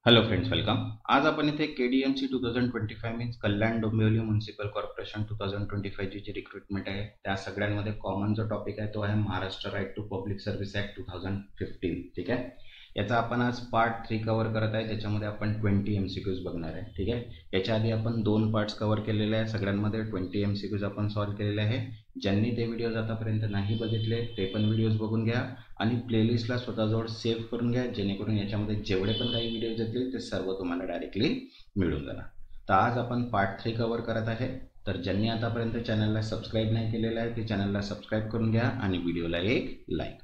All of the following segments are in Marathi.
Hello friends, welcome. आज आपण इथे KDMC 2025 means Kalyan Dombivli municipal corporation 2025 ची जी रिक्रुटमेंट आहे त्या सगळ्यांमध्ये कॉमन जो टॉपिक आहे तो आहे Maharashtra right to public service act 2015। ठीक आहे, याचा आपण आज पार्ट 3 कव्हर करत आहे, ज्याच्यामध्ये आपण 20 एमसीक्यूज बघणार आहे। ठीक आहे, याच्या आधी आपण 2 पार्ट्स कव्हर केलेले आहे, सगळ्यांमध्ये 20 एमसीक्यूज आपण सॉल्व्ह केलेले आहे। ज्यांनी ते व्हिडिओज आतापर्यंत नाही बघितले ते पण व्हिडिओज बघून घ्या आणि प्लेलिस्टला स्वतःजवळ सेव्ह करून घ्या, जेणेकरून याच्यामध्ये जेवढे पण काही व्हिडिओज येतील ते सर्व तुम्हाला डायरेक्टली मिळून जाणार। तर आज आपण पार्ट 3 कव्हर करत आहे, तर ज्यांनी आतापर्यंत चॅनलला सबस्क्राईब नाही केलेलं आहे ते चॅनलला सबस्क्राईब करून घ्या आणि व्हिडिओला एक लाईक।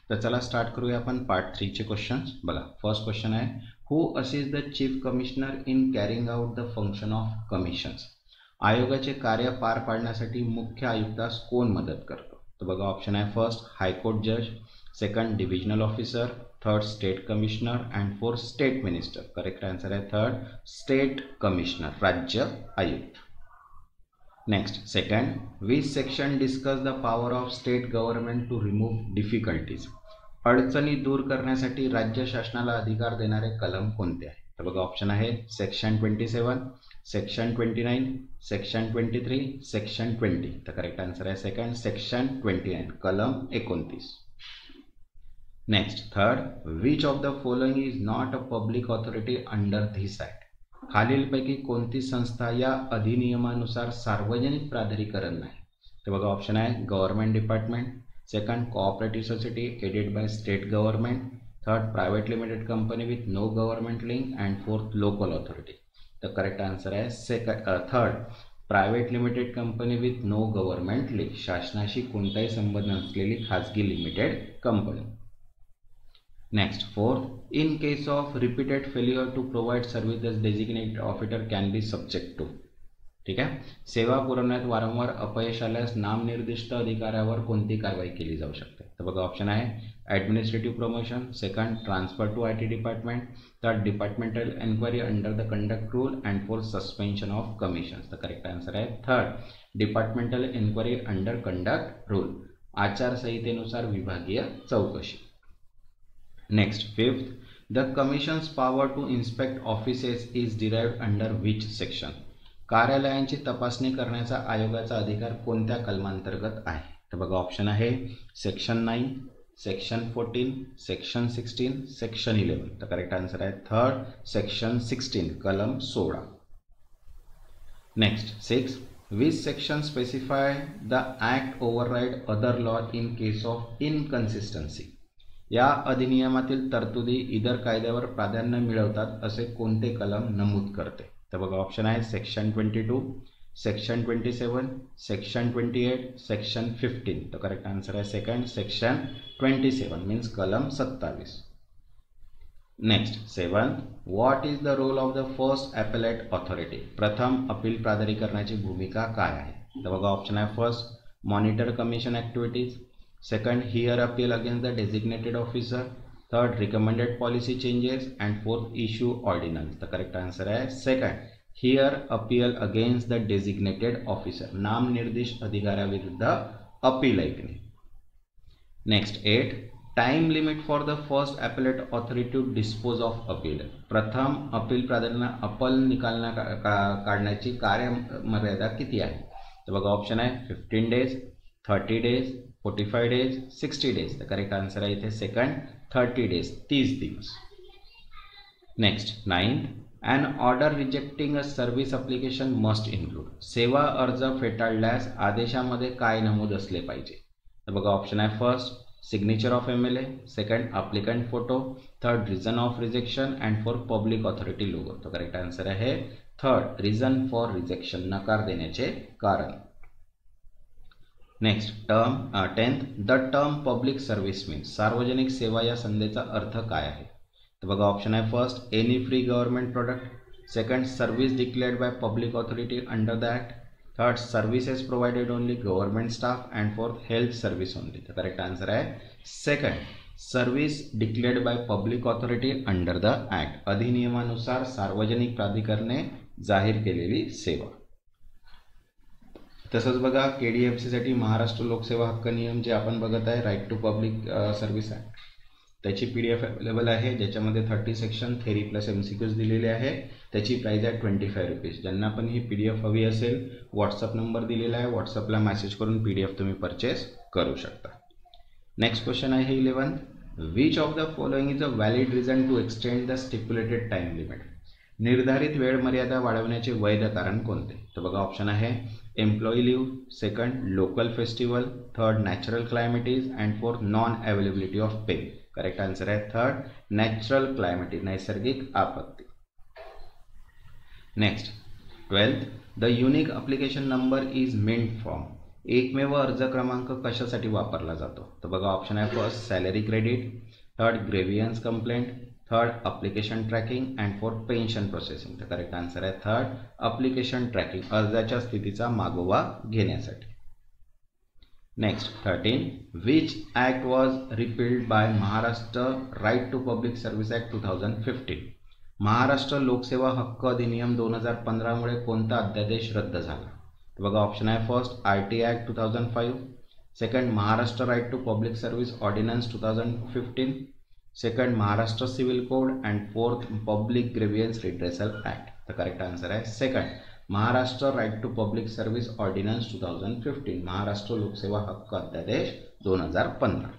तर चला स्टार्ट करूया आपण पार्ट 3 चे क्वेश्चन्स। बघा, फर्स्ट क्वेश्चन आहे, who assist the chief commissioner in carrying out the function of commissions? आयोगाचे कार्य पार पाडण्यासाठी मुख्य आयुक्तास कोण मदत करतो? तर बघा, ऑप्शन आहे फर्स्ट हायकोर्ट जज, second divisional officer, third state commissioner and fourth state minister. Correct answer आहे थर्ड स्टेट कमिशनर, राज्य आयुक्त। Next, second, which section discuss the power of state government to remove difficulties? अडचणी दूर करण्यासाठी राज्य शासनाला अधिकार देणारे कलम कोणते आहे? तर बघा, ऑप्शन आहे सेक्शन 27, सेक्शन 29, सेक्शन 23, सेक्शन 20। तर करेक्ट आन्सर आहे सेकंड सेक्शन 29, कलम 29। Next, third, which of the following is not a public authority under this act? खालीलपैकी कोणती संस्था या अधिनियमानुसार सार्वजनिक प्राधिकरण नाही? तर बघा, ऑप्शन आहे government department, second cooperative society aided by state government, third private limited company with no government link and fourth local authority. तर करेक्ट आन्सर आहे third private limited company with no government link, शासनाशी कोणताही संबंध नसलेली खाजगी limited company. Next, fourth, in case of repeated failure to provide service the designated officer can be subject to। ठीक आहे, सेवा पुरवण्यात वारंवार अपयश आल्यास नामनिर्दिष्ट अधिकाऱ्यावर कोणती कारवाई केली जाऊ शकते? तर बघा, ऑप्शन आहे administrative promotion, second transfer to IT department, third departmental enquiry under the conduct rule and fourth suspension of commissions. तर करेक्ट आन्सर आहे third departmental enquiry under conduct rule, आचारसंहितेनुसार विभागीय चौकशी। Next, fifth, the commission's power to inspect offices is derived under which section? कार्यालयांची तपासणी करण्याचा आयोगाचा अधिकार कोणत्या कलमांतर्गत आहे? तर बघा, ऑप्शन आहे सेक्शन 9, सेक्शन 14, सेक्शन 16, सेक्शन 11। तर करेक्ट आन्सर आहे थर्ड सेक्शन 16, कलम 16। Next, 6, which section specify the act override other law in case of inconsistency? या अधिनियमातील तरतुदी इतर कायद्यावर प्राधान्य मिळवतात असे कोणते कलम नमूद करते? तर बघा, ऑप्शन आहे सेक्शन 22, सेक्शन 27, सेक्शन 28, सेक्शन 15। तर करेक्ट आन्सर आहे सेकंड सेक्शन 27 मीन्स कलम 27। Next, 7, what is the role of the first appellate authority? प्रथम अपील प्राधिकरणाची भूमिका काय आहे? तर बघा, ऑप्शन आहे first monitor commission activities, second hear appeal against the designated officer, third recommended policy changes and fourth issue ordinance। the correct answer है second hear appeal against the designated officer, नाम निर्दिष्ट अधिकाऱ्याविरुद्ध अपील ऐकणे। Next, 8, time limit for the first appellate authority to dispose of appeal? प्रथम अपील प्राधिकरणाला अपील निकाल काढण्याची कार्यमर्यादा किती आहे? तर बघा, ऑप्शन आहे 15 डेज, 30 डेज, 45 डेज, 60 डेज। तर करेक्ट आन्सर आहे इथे सेकंड 30 डेज, 30 दिवस। Next, 9, an order rejecting a service application must include? सेवा अर्ज फेटाळल्यास आदेशामध्ये काय नमूद असले पाहिजे? तर बघा, ऑप्शन आहे first signature of MLA, second applicant photo, third reason of rejection and fourth public authority logo. तर करेक्ट आन्सर आहे थर्ड रिझन फॉर रिजेक्शन, नकार देण्याचे कारण। Next, 10th, the term public service means? सार्वजनिक सेवा या संधीचा अर्थ काय आहे? तर बघा, ऑप्शन आहे first any free government product, second service declared by public authority under the act, third services provided only government staff and fourth health service only. तर करेक्ट आन्सर आहे second service declared by public authority under the act, अधिनियमानुसार सार्वजनिक प्राधिकरणे जाहीर केलेली सेवा। तसंच बघा, केडीएफसी साठी महाराष्ट्र लोकसेवा हक्क नियम जे आपण बघत आहे right to public service act, त्याची PDF अवेलेबल आहे, ज्याच्यामध्ये 30 सेक्शन थेरी प्लस MCQs दिलेले आहे. त्याची प्राइस आहे 25 रुपीज. ज्यांना पण ही PDF हवी असेल, व्हॉट्सअप नंबर दिलेला आहे, व्हॉट्सअपला मेसेज करून PDF तुम्ही परचेस करू शकता. नेक्स्ट क्वेश्चन आहे 11. Which of the following is a valid reason to extend the stipulated time limit? निर्धारित वेळ मर्यादा वाढवण्याचे वैध कारण कोणते? तर बघा ऑप्शन आहे employee leave, second local festival, third natural calamities and fourth non availability of pay. Correct answer आहे थर्ड नॅचरल क्लायमेटीज, नैसर्गिक आपत्ती. Next 12th. The unique application number is meant from. एकमेव अर्ज क्रमांक कशासाठी वापरला जातो? तर बघा ऑप्शन आहे first salary credit, third grievance complaint, third application tracking and fourth pension processing. तर करेक्ट आन्सर आहे थर्ड अप्लिकेशन ट्रॅकिंग, अर्जाच्या स्थितीचा मागोवा घेण्यासाठी. Next 13. Which act was repealed by Maharashtra right to public service act 2015? Maharashtra लोकसेवा हक्क अधिनियम 2015 मुळे कोणता अध्यादेश रद्द झाला? तर बघा ऑप्शन आहे first RT act 2005, second Maharashtra right to public service ordinance 2015, second Maharashtra civil code and fourth public grievance redressal act. तर करेक्ट आन्सर आहे second Maharashtra right to public service ordinance 2015, Maharashtra लोकसेवा हक्क अध्यादेश 2015.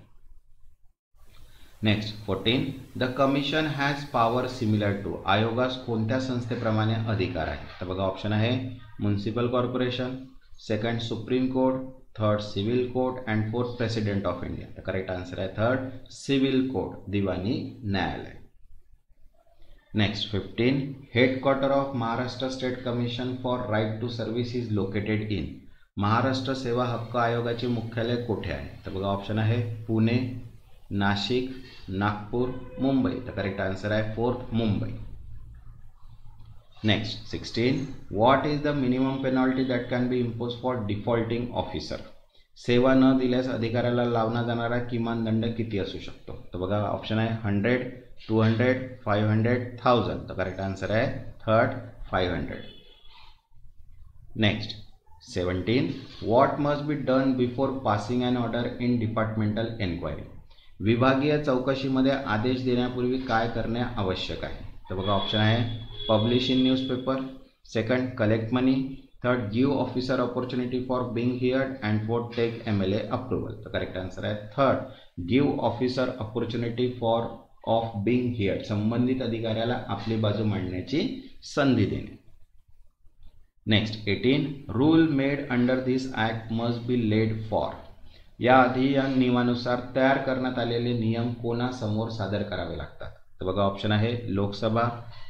Next 14. The commission has power similar to. आयोगास कोणत्या संस्थेप्रमाणे अधिकार आहे? तर बघा ऑप्शन आहे municipal corporation, second supreme court, third civil court and fourth president of India. तर करेक्ट आन्सर आहे थर्ड सिव्हिल कोर्ट, दिवाणी न्यायालय. Next 15. Headquarter of Maharashtra state commission for right to service is located in. Maharashtra सेवा हक्क आयोगाचे मुख्यालय कोठे आहे? तर बघा ऑप्शन आहे पुणे, नाशिक, नागपूर, मुंबई. तर करेक्ट आन्सर आहे fourth Mumbai. Next 16. What is the minimum penalty that can be impose for defaulting officer. सेवा न दिल्यास अधिकाऱ्याला लावला जाणारा किमान दंड किती असू शकतो? तर बघा ऑप्शन आहे 100, 200, 500, 1000. तर करेक्ट आन्सर आहे third 500. Next 17. What must be done before passing an order in departmental enquiry. विभागीय चौकशीमध्ये आदेश देण्यापूर्वी काय करणे आवश्यक आहे? तर बघा ऑप्शन आहे publish in newspaper, second collect money, third give officer opportunity for being heard and fourth take MLA approval. तर करेक्ट आन्सर आहे third give officer opportunity for of being heard, संबंधित अधिकाऱ्याला आपली बाजू मांडण्याची संधी देणे. Next 18. Rule made under this act must be laid for. याआधी या नियमानुसार तयार करण्यात आलेले नियम कोणासमोर सादर करावे लागतात? तर बघा ऑप्शन आहे Lok Sabha,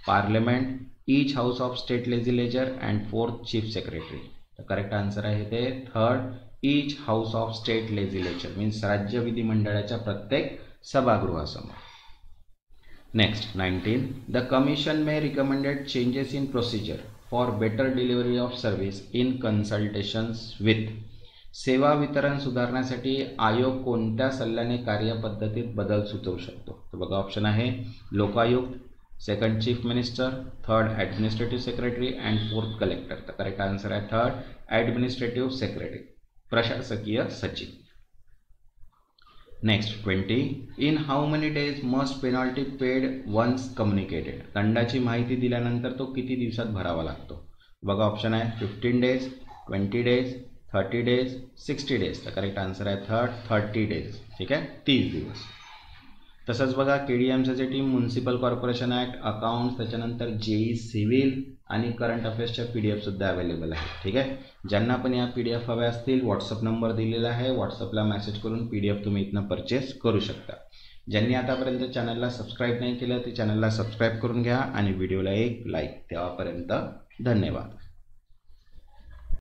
parliament, each house of state legislature and fourth chief secretary. तर करेक्ट आन्सर आहे ते third each house of state legislature, means राज्य विधिमंडळाच्या प्रत्येक सभागृहासमोर. Next 19. The commission may recommended changes in procedure for better delivery of service in consultations with. सेवा वितरण सुधारण्यासाठी आयोग कोणत्या सल्ल्याने कार्यपद्धतीत बदल सुचवू शकतो? तर बघा ऑप्शन आहे Lokayukta, second chief minister, third administrative secretary and fourth collector. तर करेक्ट आन्सर आहे थर्ड ॲडमिनिस्ट्रेटिव्ह सेक्रेटरी, प्रशासकीय सचिव. Next 20. In how many days must penalty paid once communicated. दंडाची माहिती दिल्यानंतर तो किती दिवसात भरावा लागतो? बघा ऑप्शन आहे 15 days, 20 days, 30 days, 60 days. तर करेक्ट आन्सर आहे थर्ड 30 days. ठीक आहे, 30 दिवस. तसंच बघा KDMCसाठी म्युनिसिपल कॉर्पोरेशन ॲक्ट, अकाउंट्स, त्याच्यानंतर JEE सिव्हिल आणि करंट अफेअर्सच्या PDF सुद्धा अवेलेबल आहे. ठीक आहे, ज्यांना पण या PDF हव्या असतील व्हॉट्सअप नंबर दिलेला आहे, व्हॉट्सअपला मेसेज करून PDF तुम्ही इथनं परचेस करू शकता. ज्यांनी आतापर्यंत चॅनलला सबस्क्राईब नाही केलं ते चॅनलला सबस्क्राईब करून घ्या आणि व्हिडिओला एक लाईक. तेव्हापर्यंत धन्यवाद.